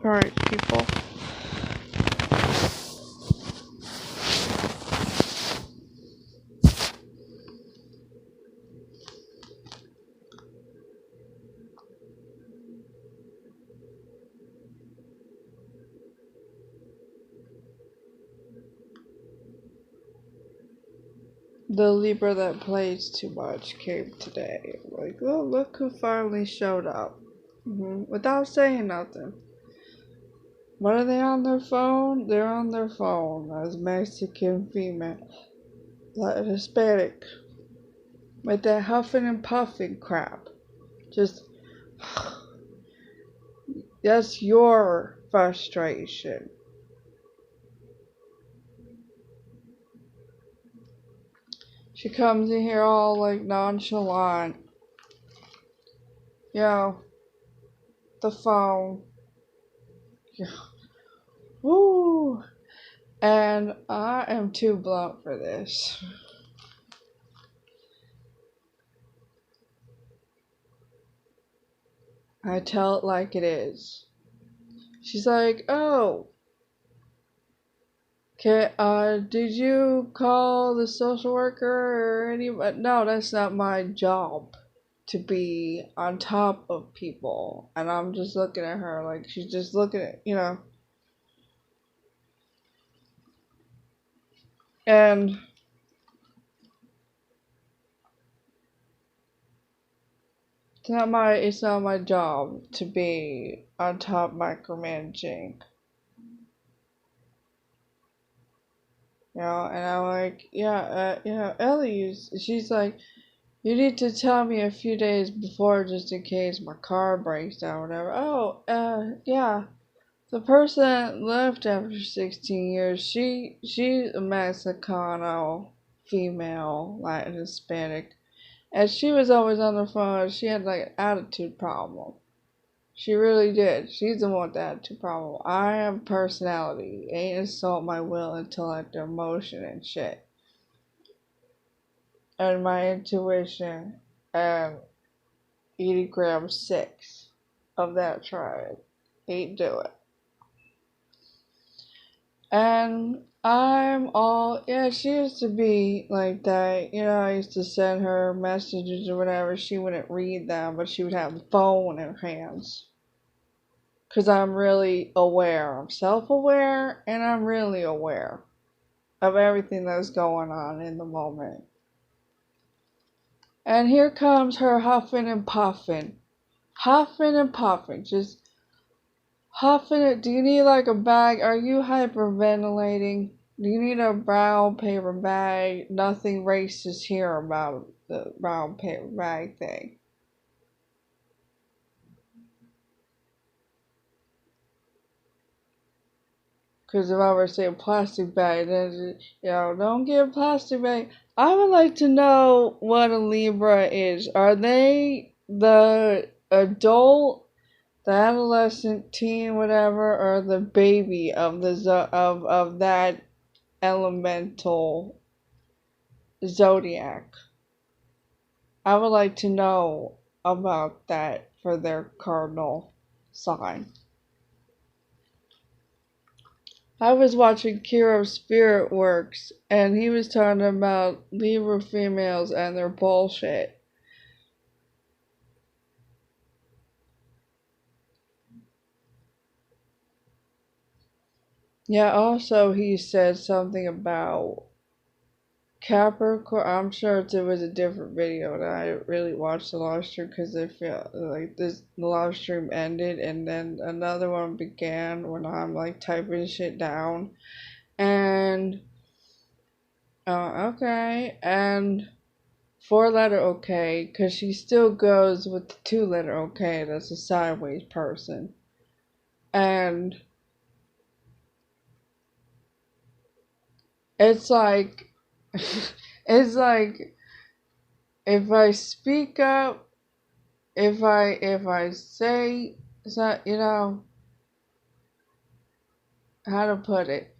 Alright, people. The Libra that plays too much came today. Like, oh, look who finally showed up. Without saying nothing. What are they on their phone? They're on their phone as Mexican female. Like Hispanic. With that huffing and puffing crap. Just, that's your frustration. She comes in here all like nonchalant. Yo, the phone. Yo. Woo! And I am too blunt for this. I tell it like it is. She's like, oh, okay, did you call the social worker or anybody? No, that's not my job to be on top of people. And I'm just looking at her like she's just looking at, and it's not my job to be on top micromanaging. And I'm like, Ellie, she's like, you need to tell me a few days before just in case my car breaks down or whatever. Oh, yeah. The person that left after 16 years, she's a Mexicano female, Latin Hispanic. And she was always on the phone. She had like an attitude problem. She really did. She's the one with the attitude problem. I have personality. Ain't insult my will, intellect, or emotion and shit. And my intuition and Enneagram 6 of that tribe. Ain't do it. And I'm all, she used to be like that. I used to send her messages or whatever. She wouldn't read them, but she would have the phone in her hands. Because I'm really aware. I'm self-aware, and I'm really aware of everything that's going on in the moment. And here comes her huffing and puffing. Huffing and puffing. Just huffing it. Do you need like a bag? Are you hyperventilating? Do you need a brown paper bag? Nothing racist here about the brown paper bag thing. Because if I were to say a plastic bag, then, don't get a plastic bag. I would like to know what a Libra is. Are they the adult, the adolescent, teen, whatever, or the baby of of that elemental zodiac? I would like to know about that for their cardinal sign. I was watching Kiro's Spirit Works, and he was talking about Libra females and their bullshit. Yeah, also he said something about Capricorn. I'm sure it was a different video, and I really watched the live stream because I feel like the live stream ended, and then another one began when I'm like typing shit down. And okay, and 4-letter okay, because she still goes with the 2-letter okay. That's a sideways person. And it's like, it's like, if I speak up, if I say, how to put it,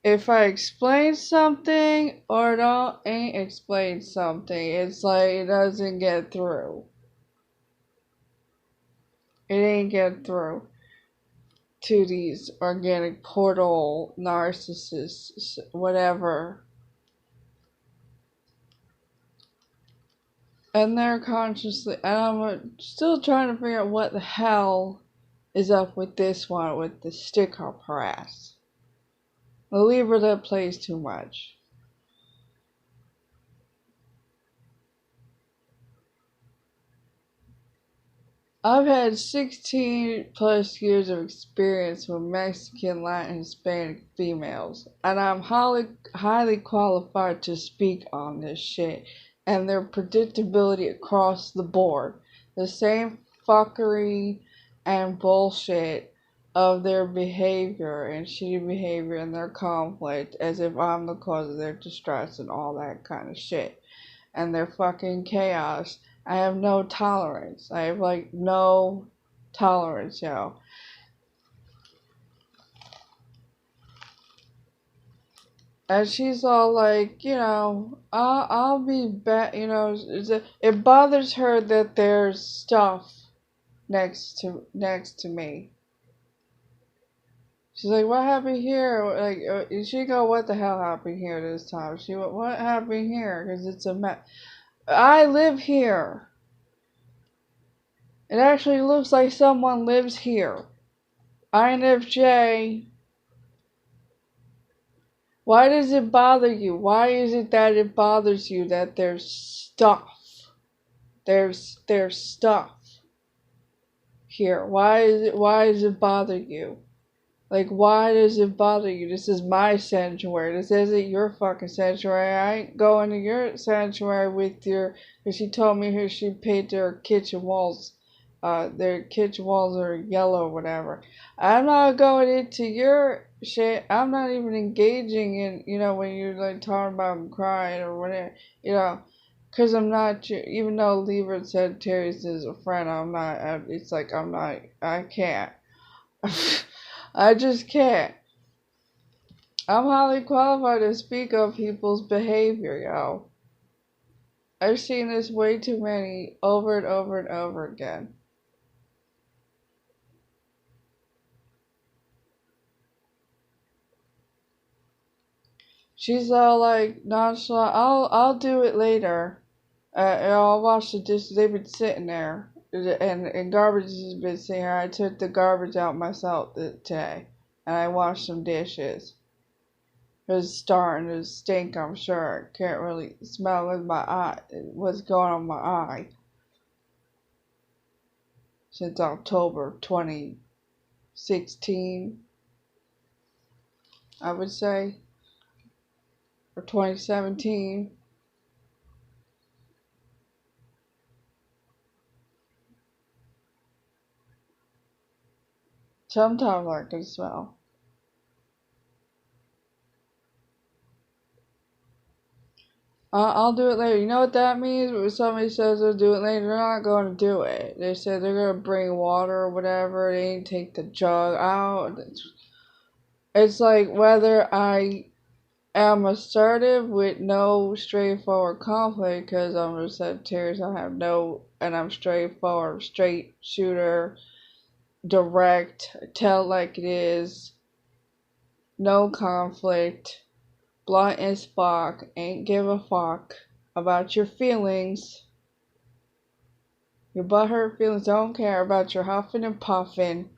if I explain something or ain't explain something, it's like it doesn't get through. It ain't get through. to these organic portal narcissists, whatever. And they're consciously, and I'm still trying to figure out what the hell is up with this one with the stick up her ass. The Libra that plays too much. I've had 16 plus years of experience with Mexican, Latin, Hispanic females, and I'm highly qualified to speak on this shit and their predictability across the board. The same fuckery and bullshit of their behavior and shitty behavior and their conflict as if I'm the cause of their distress and all that kind of shit. And their fucking chaos. I have no tolerance. I have no tolerance, yo. And she's all like, I'll be back, it bothers her that there's stuff next to me. She's like, what happened here? She go, what the hell happened here this time? She went, what happened here? Because it's a mess. I live here. It actually looks like someone lives here. INFJ. Why does it bother you? Why is it that it bothers you that there's stuff? There's stuff here. Why does it bother you? Why does it bother you? This is my sanctuary. This isn't your fucking sanctuary. I ain't going to your sanctuary with your... Because she told me she painted their kitchen walls. Their kitchen walls are yellow or whatever. I'm not going into your shit. I'm not even engaging in, when you're talking about crying or whatever, because I'm not, even though Libra and Sagittarius is a friend, I'm not, it's like I'm not, I can't. I just can't. I'm highly qualified to speak of people's behavior, yo. I've seen this way too many over and over and over again. She's all nonchalant. I'll do it later. I'll wash the dishes. They've been sitting there, and garbage has been sitting here. I took the garbage out myself today, and I washed some dishes. It's starting to stink. I'm sure. Can't really smell with my eye. What's going on in my eye? Since October 2016, I would say. Or 2017. Sometimes I can smell. I'll do it later. You know what that means? When somebody says they'll do it later, they're not going to do it. They said they're going to bring water or whatever. They ain't take the jug out. It's like whether I am assertive with no straightforward conflict, because I'm a Sagittarius, and I'm straightforward, straight shooter, direct, tell like it is, no conflict, blunt as fuck, ain't give a fuck about your feelings, your butthurt feelings, don't care about your huffing and puffing,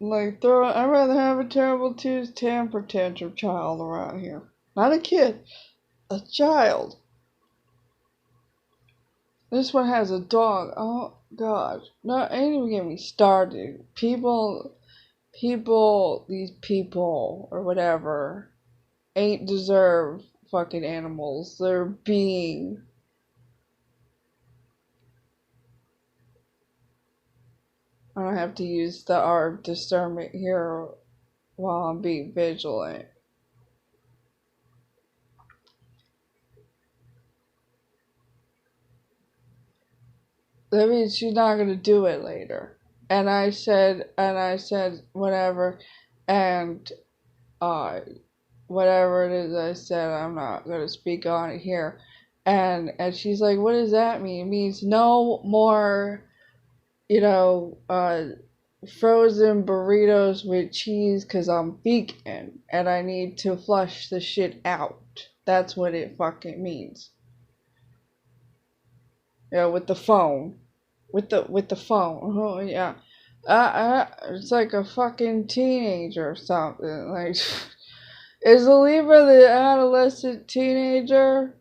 I'd rather have a terrible temper tantrum child around here. Not a kid, a child. This one has a dog. Oh, God. No, ain't even get me started. These people, or whatever, ain't deserve fucking animals. They're being. I don't have to use the art of discernment here while I'm being vigilant. That means she's not gonna do it later. And I said, whatever, and whatever it is I said, I'm not gonna speak on it here. And she's like, what does that mean? It means no more, frozen burritos with cheese because I'm vegan and I need to flush the shit out. That's what it fucking means. Yeah, with the phone. With the phone. Oh, yeah. It's like a fucking teenager or something. Like, is the Libra the adolescent teenager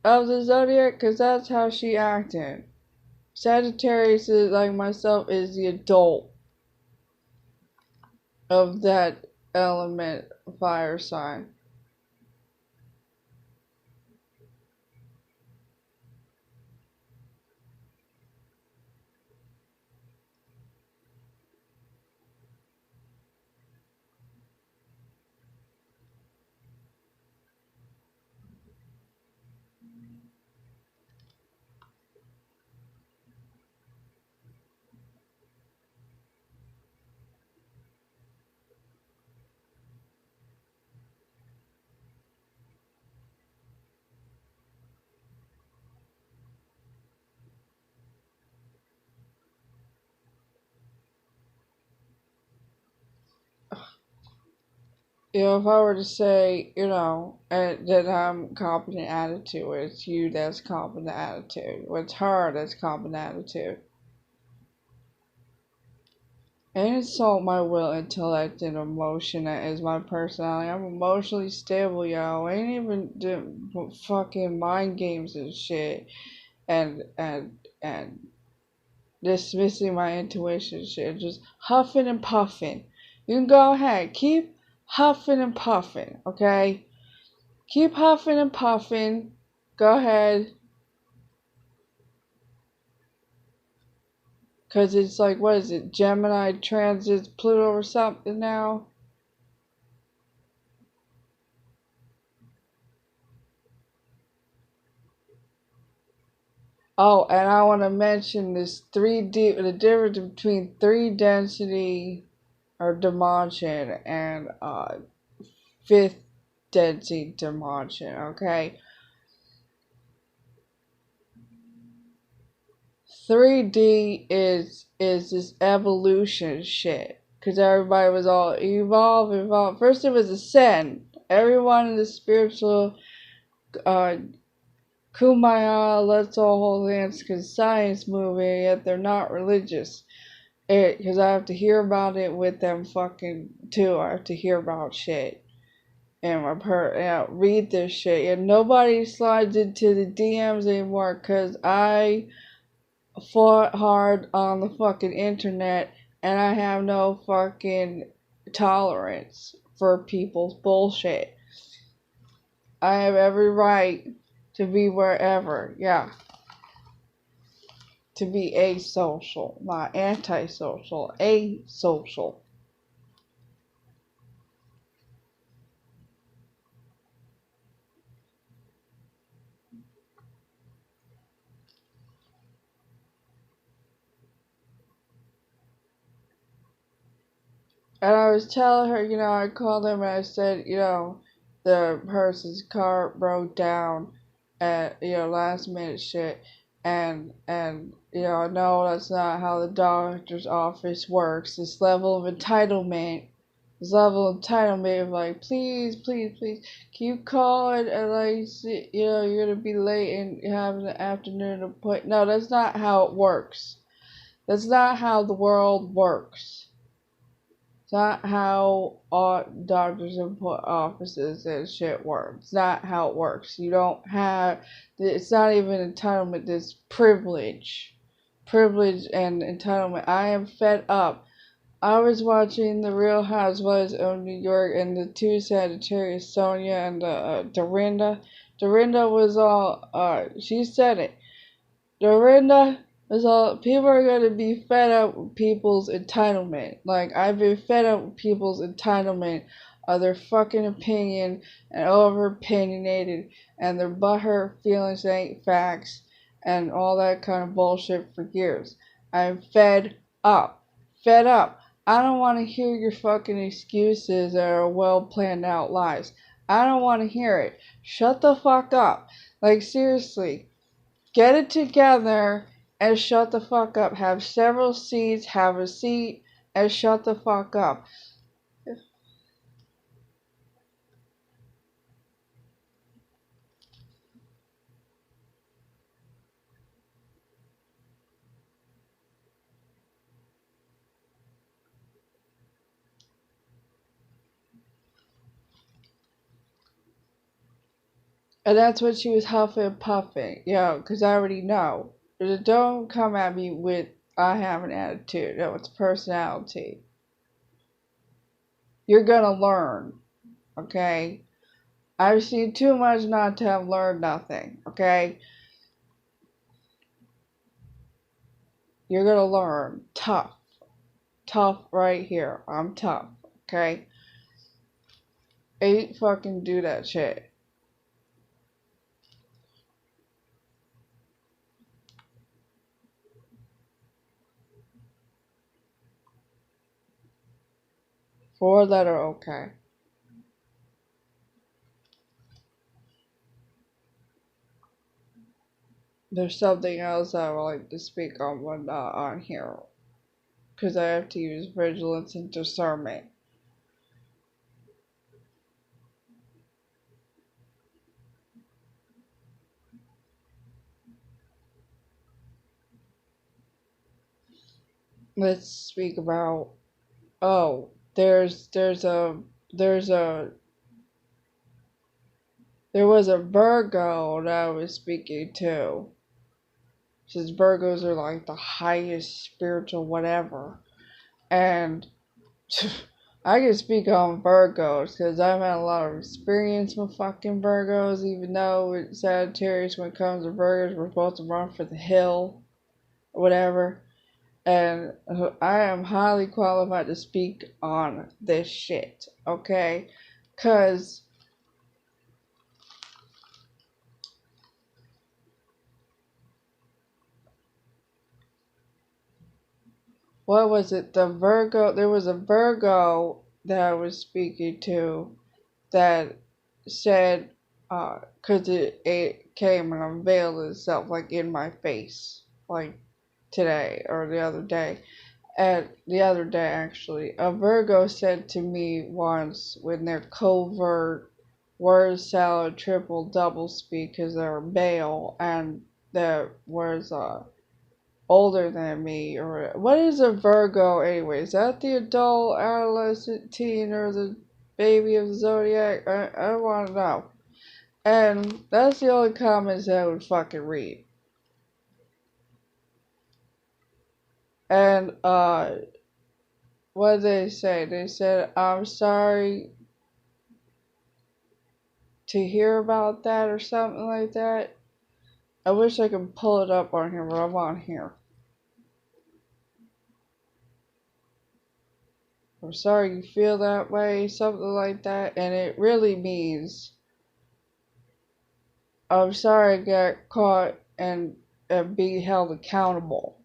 of the zodiac? Because that's how she acted. Sagittarius is, like myself, is the adult of that element fire sign. If I were to say, that I'm competent attitude, it's you that's competent attitude. It's her that's competent attitude. And insult my will, intellect, and emotion that is my personality. I'm emotionally stable, yo. I ain't even do fucking mind games and shit. And dismissing my intuition shit. Just huffing and puffing. You can go ahead. Keep huffing and puffing, okay? Keep huffing and puffing. Go ahead. Because it's like, what is it? Gemini transits Pluto or something now? Oh, and I want to mention this 3D, the difference between 3 density or dimension and 5th density dimension, okay? 3D is this evolution shit. Because everybody was all evolve. First it was ascend. Everyone in the spiritual uh, kumbaya, let's all hold hands because science movie, yet they're not religious. Because I have to hear about it with them fucking too. I have to hear about shit. And read this shit. And nobody slides into the DMs anymore because I fought hard on the fucking internet and I have no fucking tolerance for people's bullshit. I have every right to be wherever, yeah. To be asocial, not antisocial, asocial. And I was telling her, I called him and I said, the person's car broke down at, last minute shit. And no, that's not how the doctor's office works. This level of entitlement of like, please, please, please, can you call it and like, you're gonna be late and having an afternoon appointment. No, that's not how it works. That's not how the world works. It's not how doctors and offices and shit work. It's not how it works. You don't have, it's not even entitlement, it's privilege. Privilege and entitlement. I am fed up. I was watching The Real Housewives of New York and the two Sagittarius, Sonia and Dorinda. Dorinda was all, she said it. Dorinda is all, people are going to be fed up with people's entitlement. Like, I've been fed up with people's entitlement of their fucking opinion and over opinionated and their butthurt feelings ain't facts and all that kind of bullshit for years. I'm fed up. Fed up. I don't want to hear your fucking excuses that are well planned out lies. I don't want to hear it. Shut the fuck up. Like, seriously. Get it together and shut the fuck up. Have several seats. Have a seat and shut the fuck up. And that's what she was huffing and puffing, because I already know. Don't come at me with, I have an attitude. No, it's personality. You're gonna learn, okay? I've seen too much not to have learned nothing, okay? You're gonna learn. Tough. Tough right here. I'm tough, okay? Ain't fucking do that shit. Four letter okay. There's something else I would like to speak on, but not on here. Because I have to use vigilance and discernment. Let's speak about, oh, there's a there was a Virgo that I was speaking to. Since Virgos are like the highest spiritual whatever. And I can speak on Virgos because I've had a lot of experience with fucking Virgos, even though it's Sagittarius, when it comes to Virgos, we're supposed to run for the hill or whatever. And I am highly qualified to speak on this shit, okay? Because what was it? There was a Virgo that I was speaking to that said, because it came and unveiled itself, like, in my face, like, today, or the other day. And the other day, actually, a Virgo said to me once, when they're covert, word salad, triple, double speak, because they're male, and that was, older than me, or what is a Virgo anyway? Is that the adult, adolescent, teen, or the baby of the zodiac? I want to know. And that's the only comments I would fucking read. And what did they say? They said, I'm sorry to hear about that, or something like that. I wish I could pull it up on here, but I'm on here. I'm sorry you feel that way, something like that. And it really means, I'm sorry I got caught and being held accountable.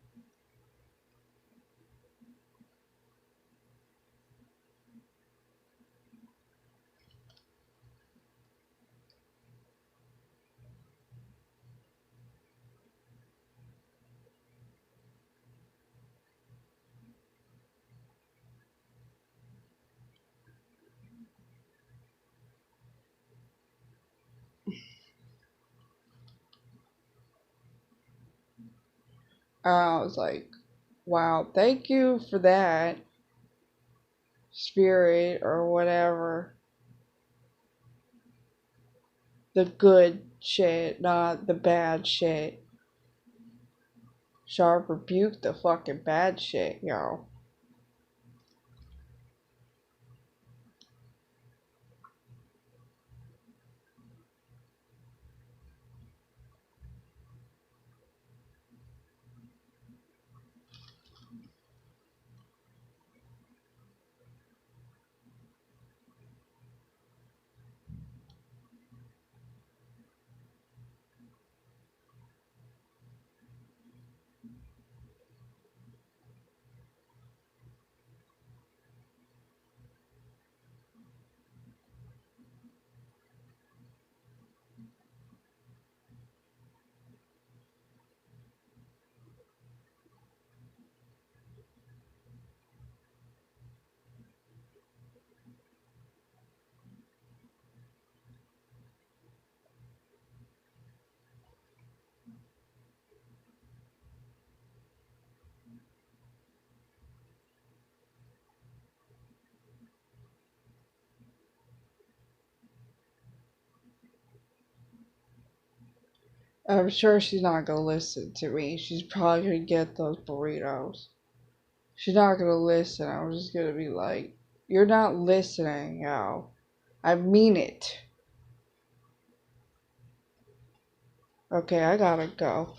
I was like, wow, thank you for that, spirit, or whatever. The good shit, not the bad shit. Sharp rebuke the fucking bad shit, yo. I'm sure she's not gonna listen to me. She's probably gonna get those burritos. She's not gonna listen. I'm just gonna be like, you're not listening, yo. I mean it. Okay, I gotta go.